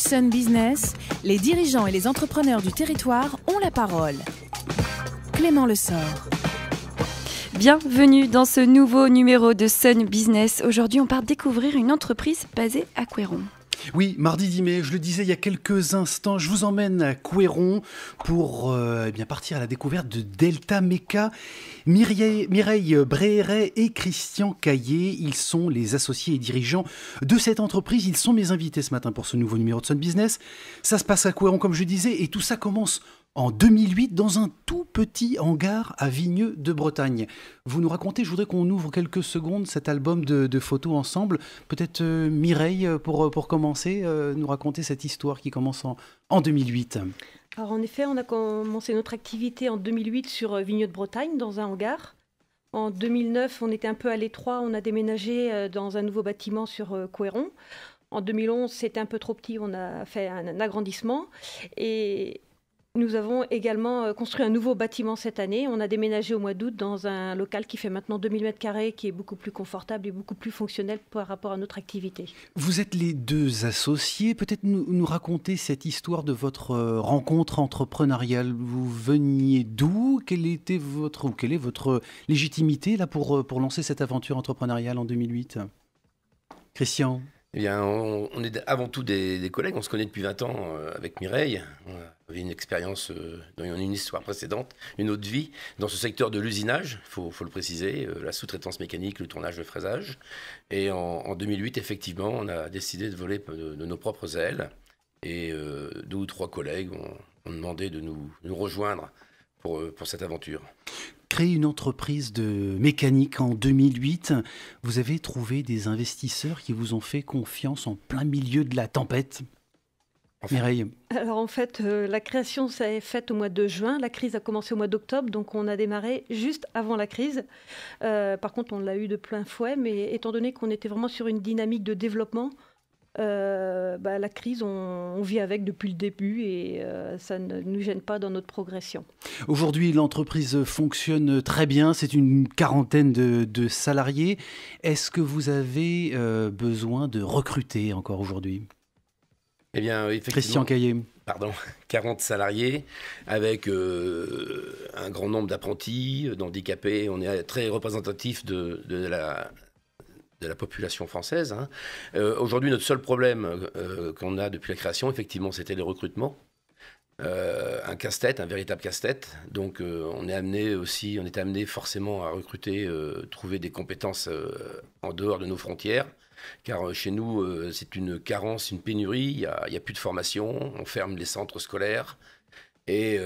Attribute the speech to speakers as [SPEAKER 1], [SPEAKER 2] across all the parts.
[SPEAKER 1] Sun Business, les dirigeants et les entrepreneurs du territoire ont la parole. Clément Lessort.
[SPEAKER 2] Bienvenue dans ce nouveau numéro de Sun Business. Aujourd'hui, on part découvrir une entreprise basée à Couëron.
[SPEAKER 3] Oui, mardi 10 mai, je le disais il y a quelques instants, je vous emmène à Couëron pour partir à la découverte de Delta Meca. Mireille Bréhéret et Christian Caillé, ils sont les associés et dirigeants de cette entreprise. Ils sont mes invités ce matin pour ce nouveau numéro de Sun Business. Ça se passe à Couëron, comme je disais, et tout ça commence en 2008 dans un tout petit hangar à Vigneux de Bretagne. Vous nous racontez, je voudrais qu'on ouvre quelques secondes cet album de photos ensemble. Peut-être Mireille, pour commencer, nous raconter cette histoire qui commence en 2008.
[SPEAKER 4] Alors en effet, on a commencé notre activité en 2008 sur Vigneux de Bretagne, dans un hangar. En 2009, on était un peu à l'étroit, on a déménagé dans un nouveau bâtiment sur Couëron. En 2011, c'était un peu trop petit, on a fait un agrandissement. Et nous avons également construit un nouveau bâtiment cette année. On a déménagé au mois d'août dans un local qui fait maintenant 2000 m², qui est beaucoup plus confortable et beaucoup plus fonctionnel par rapport à notre activité.
[SPEAKER 3] Vous êtes les deux associés. Peut-être nous raconter cette histoire de votre rencontre entrepreneuriale. Vous veniez d'où ? Quelle est votre légitimité là, pour lancer cette aventure entrepreneuriale en 2008 ? Christian ?
[SPEAKER 5] Eh bien, on est avant tout des collègues. On se connaît depuis 20 ans avec Mireille. On avait une expérience dans une histoire précédente, une autre vie, dans ce secteur de l'usinage, il faut le préciser, la sous-traitance mécanique, le tournage, le fraisage. Et en 2008, effectivement, on a décidé de voler de nos propres ailes. Et 2 ou 3 collègues ont demandé de nous rejoindre pour cette aventure.
[SPEAKER 3] Créer une entreprise de mécanique en 2008, vous avez trouvé des investisseurs qui vous ont fait confiance en plein milieu de la tempête. Mireille.
[SPEAKER 4] Alors en fait, la création s'est faite au mois de juin. La crise a commencé au mois d'octobre, donc on a démarré juste avant la crise. Par contre, on l'a eu de plein fouet, mais étant donné qu'on était vraiment sur une dynamique de développement, la crise, on vit avec depuis le début et ça ne nous gêne pas dans notre progression.
[SPEAKER 3] Aujourd'hui, l'entreprise fonctionne très bien. C'est une quarantaine de salariés. Est-ce que vous avez besoin de recruter encore aujourd'hui ?
[SPEAKER 5] Eh bien, effectivement,
[SPEAKER 3] Christian Caillé.
[SPEAKER 5] 40 salariés avec un grand nombre d'apprentis, d'handicapés. On est très représentatif de la population française. Aujourd'hui, notre seul problème qu'on a depuis la création, effectivement, c'était le recrutement. Un casse-tête, un véritable casse-tête. Donc, on est amené forcément à recruter, trouver des compétences en dehors de nos frontières. Car chez nous, c'est une carence, une pénurie. Il n'y a plus de formation. On ferme les centres scolaires. Et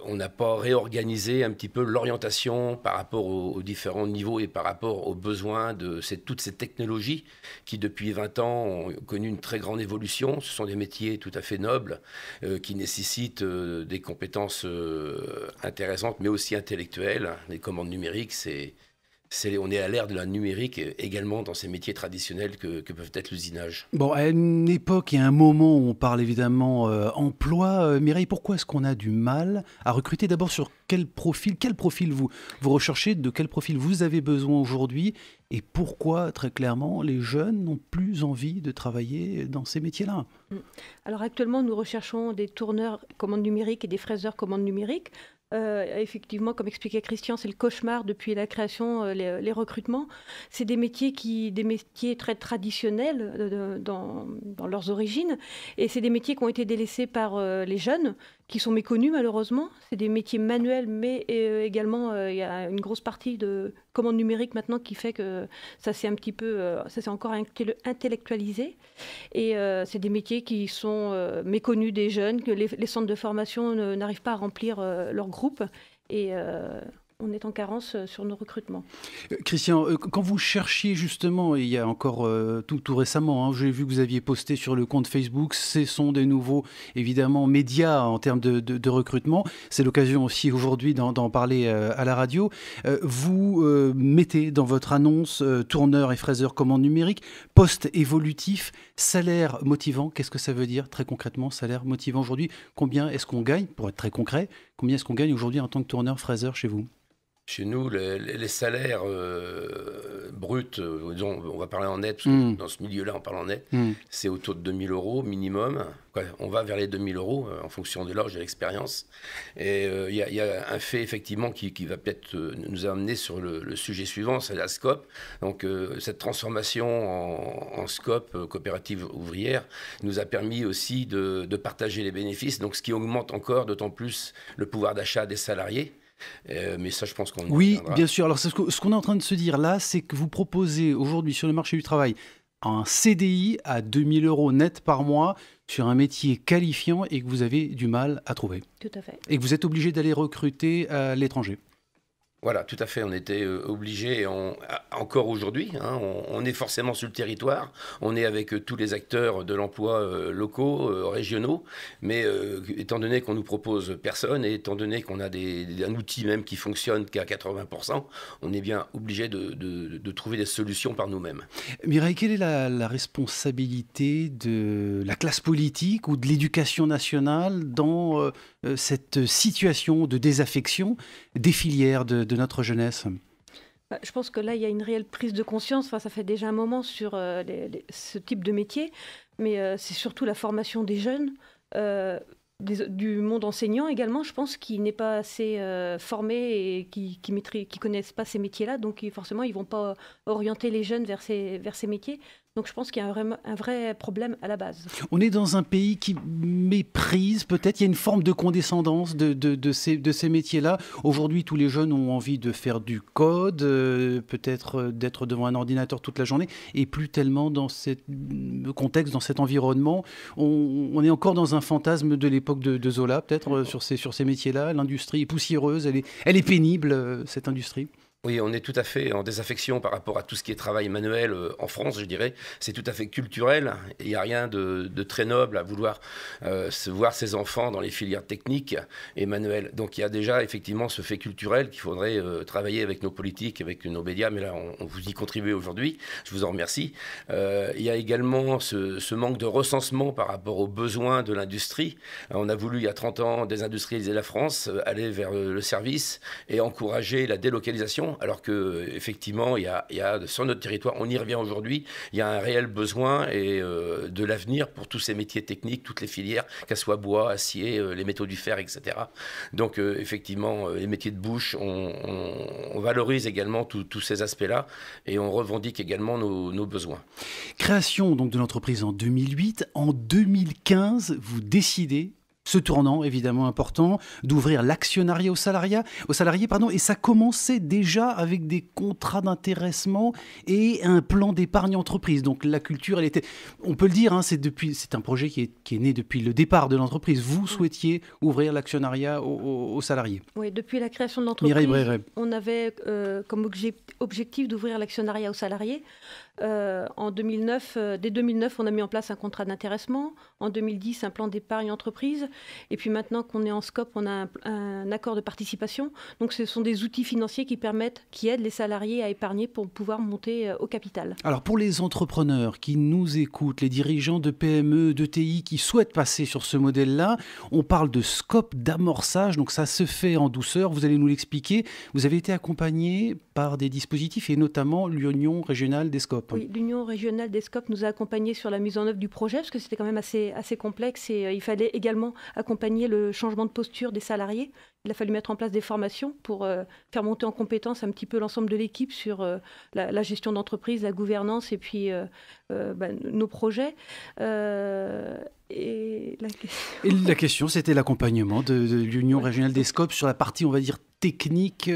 [SPEAKER 5] on n'a pas réorganisé un petit peu l'orientation par rapport aux différents niveaux et par rapport aux besoins de toutes ces technologies qui, depuis 20 ans, ont connu une très grande évolution. Ce sont des métiers tout à fait nobles qui nécessitent des compétences intéressantes, mais aussi intellectuelles. Les commandes numériques, on est à l'ère de la numérique également dans ces métiers traditionnels que peuvent être l'usinage.
[SPEAKER 3] Bon, à une époque et à un moment où on parle évidemment emploi, Mireille, pourquoi est-ce qu'on a du mal à recruter ? D'abord, sur quel profil vous recherchez, de quel profil vous avez besoin aujourd'hui, et pourquoi, très clairement, les jeunes n'ont plus envie de travailler dans ces métiers-là ?
[SPEAKER 4] Alors actuellement, nous recherchons des tourneurs commandes numériques et des fraiseurs commandes numériques. Effectivement, comme expliquait Christian, c'est le cauchemar depuis la création, les recrutements. C'est des métiers très traditionnels dans leurs origines. Et c'est des métiers qui ont été délaissés par les jeunes, qui sont méconnus malheureusement. C'est des métiers manuels, mais également il y a une grosse partie de commandes numériques maintenant qui fait que ça s'est encore intellectualisé. Et c'est des métiers qui sont méconnus des jeunes, que les centres de formation n'arrivent pas à remplir leur groupe. Et on est en carence sur nos recrutements.
[SPEAKER 3] Christian, quand vous cherchiez justement, il y a encore tout récemment, j'ai vu que vous aviez posté sur le compte Facebook, ce sont des nouveaux, évidemment, médias en termes de recrutement. C'est l'occasion aussi aujourd'hui d'en parler à la radio. Vous mettez dans votre annonce tourneur et fraiseur commande numérique, poste évolutif, salaire motivant. Qu'est-ce que ça veut dire très concrètement, salaire motivant aujourd'hui ? Combien est-ce qu'on gagne, pour être très concret, combien est-ce qu'on gagne aujourd'hui en tant que tourneur fraiseur chez vous ?
[SPEAKER 5] Chez nous, les salaires bruts, disons, on va parler en net, parce que dans ce milieu-là, on parle en net, c'est autour de 2 000 € minimum. On va vers les 2 000 € en fonction de l'âge et de l'expérience. Et il y a un fait, effectivement, qui va peut-être nous amener sur le sujet suivant, c'est la SCOP. Donc, cette transformation en SCOP, coopérative ouvrière, nous a permis aussi de partager les bénéfices, donc ce qui augmente encore d'autant plus le pouvoir d'achat des salariés. Mais ça, je pense qu'on y reviendra.
[SPEAKER 3] Bien sûr. Alors, ce qu'on est en train de se dire là, c'est que vous proposez aujourd'hui sur le marché du travail un CDI à 2 000 € net par mois sur un métier qualifiant et que vous avez du mal à trouver.
[SPEAKER 4] Tout à fait.
[SPEAKER 3] Et que vous êtes obligé d'aller recruter à l'étranger.
[SPEAKER 5] Voilà, tout à fait. On était obligés, encore aujourd'hui, hein, on est forcément sur le territoire, on est avec tous les acteurs de l'emploi locaux, régionaux, mais étant donné qu'on nous propose personne et étant donné qu'on a un outil même qui fonctionne qu'à 80%, on est bien obligé de trouver des solutions par nous-mêmes.
[SPEAKER 3] Mireille, quelle est la responsabilité de la classe politique ou de l'éducation nationale dans cette situation de désaffection des filières de notre jeunesse?
[SPEAKER 4] Je pense que là, il y a une réelle prise de conscience. Enfin, ça fait déjà un moment sur ce type de métier, mais c'est surtout la formation des jeunes, du monde enseignant également, je pense, qui n'est pas assez formé et qui connaissent pas ces métiers-là. Donc, forcément, ils ne vont pas orienter les jeunes vers ces métiers. Donc je pense qu'il y a un vrai problème à la base. On
[SPEAKER 3] est dans un pays qui méprise, peut-être, il y a une forme de condescendance de ces métiers-là. Aujourd'hui, tous les jeunes ont envie de faire du code, peut-être d'être devant un ordinateur toute la journée, et plus tellement dans ce contexte, dans cet environnement. On est encore dans un fantasme de l'époque de Zola, peut-être, sur ces métiers-là. L'industrie est poussiéreuse, elle est pénible, cette industrie.
[SPEAKER 5] Oui, on est tout à fait en désaffection par rapport à tout ce qui est travail manuel en France, je dirais. C'est tout à fait culturel. Il n'y a rien de très noble à vouloir voir ses enfants dans les filières techniques et manuelles. Donc il y a déjà effectivement ce fait culturel qu'il faudrait travailler avec nos politiques, avec nos médias. Mais là, on vous y contribue aujourd'hui. Je vous en remercie. Il y a également ce manque de recensement par rapport aux besoins de l'industrie. On a voulu, il y a 30 ans, désindustrialiser la France, aller vers le service et encourager la délocalisation. Alors qu'effectivement, il y a sur notre territoire, on y revient aujourd'hui, il y a un réel besoin et de l'avenir pour tous ces métiers techniques, toutes les filières, qu'elles soient bois, acier, les métaux du fer, etc. Donc effectivement, les métiers de bouche, on valorise également tous ces aspects-là et on revendique également nos besoins.
[SPEAKER 3] Création donc de l'entreprise en 2008. En 2015, vous décidez, ce tournant évidemment important, d'ouvrir l'actionnariat aux salariés, et ça commençait déjà avec des contrats d'intéressement et un plan d'épargne entreprise. Donc la culture, on peut le dire, hein, c'est un projet qui est né depuis le départ de l'entreprise. Vous souhaitiez ouvrir l'actionnariat aux salariés.
[SPEAKER 4] Oui, depuis la création de l'entreprise, on avait comme objectif d'ouvrir l'actionnariat aux salariés. En 2009, dès 2009, on a mis en place un contrat d'intéressement. En 2010, un plan d'épargne entreprise. Et puis maintenant qu'on est en SCOP, on a un accord de participation. Donc ce sont des outils financiers qui aident les salariés à épargner pour pouvoir monter au capital.
[SPEAKER 3] Alors pour les entrepreneurs qui nous écoutent, les dirigeants de PME, d'ETI qui souhaitent passer sur ce modèle-là, on parle de SCOP, d'amorçage. Donc ça se fait en douceur, vous allez nous l'expliquer. Vous avez été accompagné par des dispositifs et notamment l'Union régionale des SCOP.
[SPEAKER 4] Oui, l'Union régionale des SCOP nous a accompagnés sur la mise en œuvre du projet parce que c'était quand même assez complexe et il fallait également accompagner le changement de posture des salariés. Il a fallu mettre en place des formations pour faire monter en compétence un petit peu l'ensemble de l'équipe sur la gestion d'entreprise, la gouvernance et puis nos projets.
[SPEAKER 3] Et la question, c'était l'accompagnement de l'Union régionale des SCOP sur la partie, on va dire, technique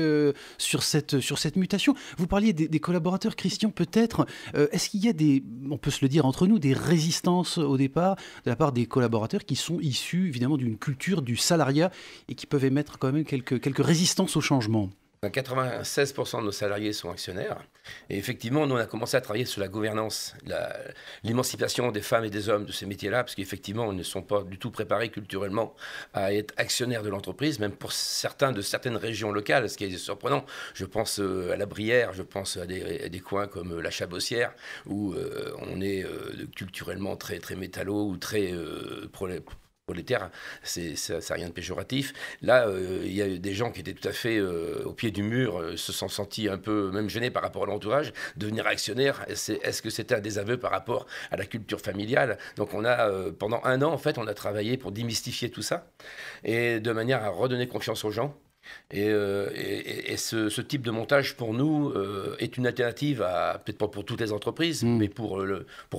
[SPEAKER 3] sur cette mutation. Vous parliez des collaborateurs, Christian, peut-être. Est-ce qu'il y a on peut se le dire entre nous, des résistances au départ de la part des collaborateurs qui sont issus évidemment d'une culture du salariat et qui peuvent émettre quand même quelques résistances au changement?
[SPEAKER 5] 96% de nos salariés sont actionnaires. Et effectivement, nous, on a commencé à travailler sur la gouvernance, l'émancipation des femmes et des hommes de ces métiers-là, parce qu'effectivement, ils ne sont pas du tout préparés culturellement à être actionnaires de l'entreprise, même pour certaines régions locales, ce qui est surprenant. Je pense à la Brière, je pense à des coins comme la Chabossière, où on est culturellement très, très métallo ou très prolétaire, ça n'a rien de péjoratif. Là, il y a des gens qui étaient tout à fait au pied du mur, se sont sentis un peu même gênés par rapport à l'entourage. Devenir actionnaire, est-ce que c'était un désaveu par rapport à la culture familiale? Donc on a, pendant 1 an, en fait, on a travaillé pour démystifier tout ça et de manière à redonner confiance aux gens. Et ce type de montage, pour nous, est une alternative, peut-être pas pour toutes les entreprises, mais pour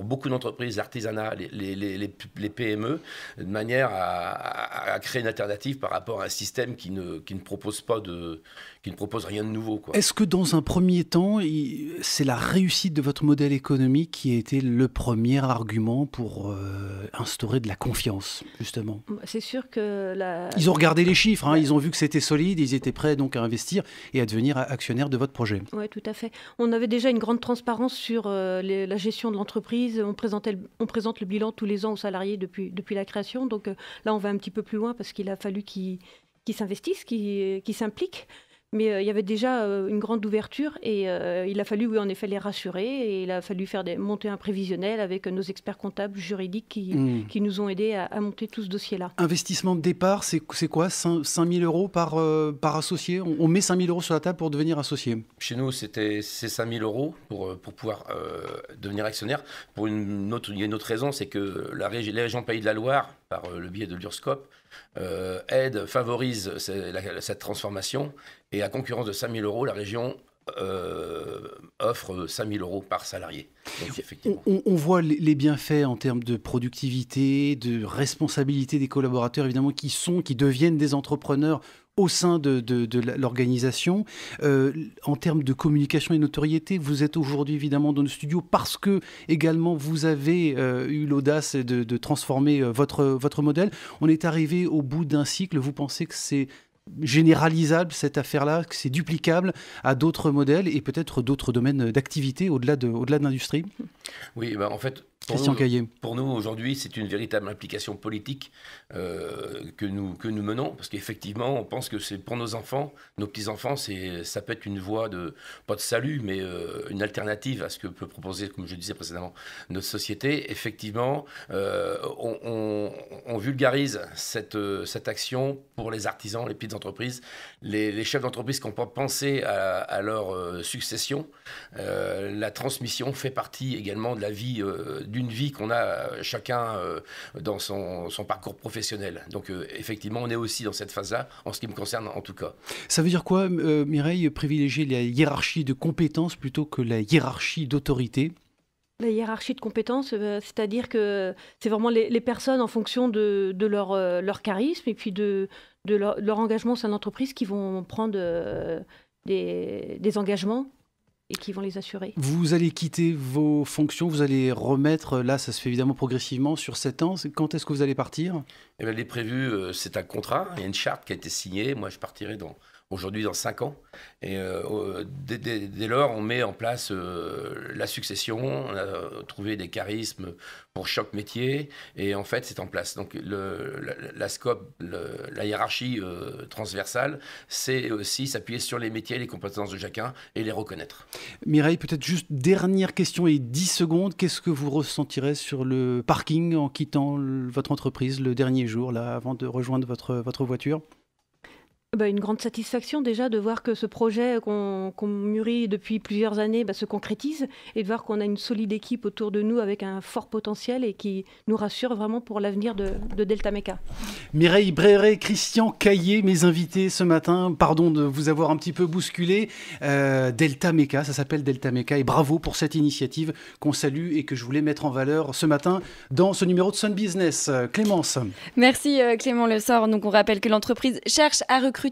[SPEAKER 5] beaucoup d'entreprises, l'artisanat, les PME, de manière à créer une alternative par rapport à un système qui ne propose rien de nouveau, quoi.
[SPEAKER 3] Est-ce que dans un premier temps, c'est la réussite de votre modèle économique qui a été le premier argument pour instaurer de la confiance, justement?
[SPEAKER 4] C'est sûr que
[SPEAKER 3] Ils ont regardé les chiffres, hein, ils ont vu que c'était solide, ils étaient prêts donc à investir et à devenir actionnaires de votre projet.
[SPEAKER 4] Oui, tout à fait. On avait déjà une grande transparence sur la gestion de l'entreprise. On présente le bilan tous les ans aux salariés depuis la création. Donc là, on va un petit peu plus loin parce qu'il a fallu qu'ils s'investissent, qu'ils s'impliquent. Mais il y avait déjà une grande ouverture et il a fallu, oui, en effet, les rassurer. Et il a fallu monter un prévisionnel avec nos experts comptables, juridiques qui nous ont aidés à monter tout ce dossier-là.
[SPEAKER 3] Investissement de départ, c'est quoi? 5 000 € par associé? On met 5 000 € sur la table pour devenir associé?
[SPEAKER 5] Chez nous, c'est 5 000 € pour pouvoir devenir actionnaire. Il y a une autre raison, c'est que les régions Pays de la Loire, par le biais de l'URSSCOP, favorise cette transformation. Et à concurrence de 5 000 €, la région offre 5 000 € par salarié. Donc, effectivement.
[SPEAKER 3] On voit les bienfaits en termes de productivité, de responsabilité des collaborateurs, évidemment, qui deviennent des entrepreneurs au sein de l'organisation. En termes de communication et notoriété, vous êtes aujourd'hui évidemment dans le studio parce que également vous avez eu l'audace de transformer votre modèle. On est arrivé au bout d'un cycle. Vous pensez que c'est généralisable cette affaire-là, que c'est duplicable à d'autres modèles et peut-être d'autres domaines d'activité au-delà de l'industrie?
[SPEAKER 5] Oui, en fait,
[SPEAKER 3] Christian Caillé.
[SPEAKER 5] Pour nous, aujourd'hui, c'est une véritable implication politique que nous menons, parce qu'effectivement, on pense que c'est pour nos enfants, nos petits-enfants, ça peut être une voie pas de salut, mais une alternative à ce que peut proposer, comme je disais précédemment, notre société. Effectivement, on vulgarise cette action pour les artisans, les petites entreprises, les chefs d'entreprise qui n'ont pas pensé à leur succession. La transmission fait partie également de la vie d'une vie qu'on a chacun dans son parcours professionnel. Donc effectivement, on est aussi dans cette phase-là, en ce qui me concerne en tout cas.
[SPEAKER 3] Ça veut dire quoi, Mireille, privilégier la hiérarchie de compétences plutôt que la hiérarchie d'autorité?
[SPEAKER 4] La hiérarchie de compétences, c'est-à-dire que c'est vraiment les personnes en fonction de leur charisme et puis de leur engagement au sein de l'entreprise qui vont prendre des engagements et qui vont les assurer.
[SPEAKER 3] Vous allez quitter vos fonctions, vous allez remettre, là ça se fait évidemment progressivement sur 7 ans, quand est-ce que vous allez partir?
[SPEAKER 5] Eh bien, il est prévu, c'est un contrat, il y a une charte qui a été signée, moi je partirai aujourd'hui dans 5 ans. Et dès lors, on met en place la succession, on a trouvé des charismes pour chaque métier, et en fait, c'est en place. Donc, la scope, la hiérarchie transversale, c'est aussi s'appuyer sur les métiers, les compétences de chacun, et les reconnaître.
[SPEAKER 3] Mireille, peut-être juste dernière question et 10 secondes. Qu'est-ce que vous ressentirez sur le parking en quittant votre entreprise le dernier jour, là, avant de rejoindre votre voiture?
[SPEAKER 4] Une grande satisfaction déjà de voir que ce projet qu'on mûrit depuis plusieurs années se concrétise et de voir qu'on a une solide équipe autour de nous avec un fort potentiel et qui nous rassure vraiment pour l'avenir de Delta Meca.
[SPEAKER 3] Mireille Bréré, Christian Caillé, mes invités ce matin. Pardon de vous avoir un petit peu bousculé. Delta Meca, ça s'appelle Delta Meca et bravo pour cette initiative qu'on salue et que je voulais mettre en valeur ce matin dans ce numéro de Sun Business. Clémence.
[SPEAKER 2] Merci Clément Lessort. Donc on rappelle que l'entreprise cherche à recruter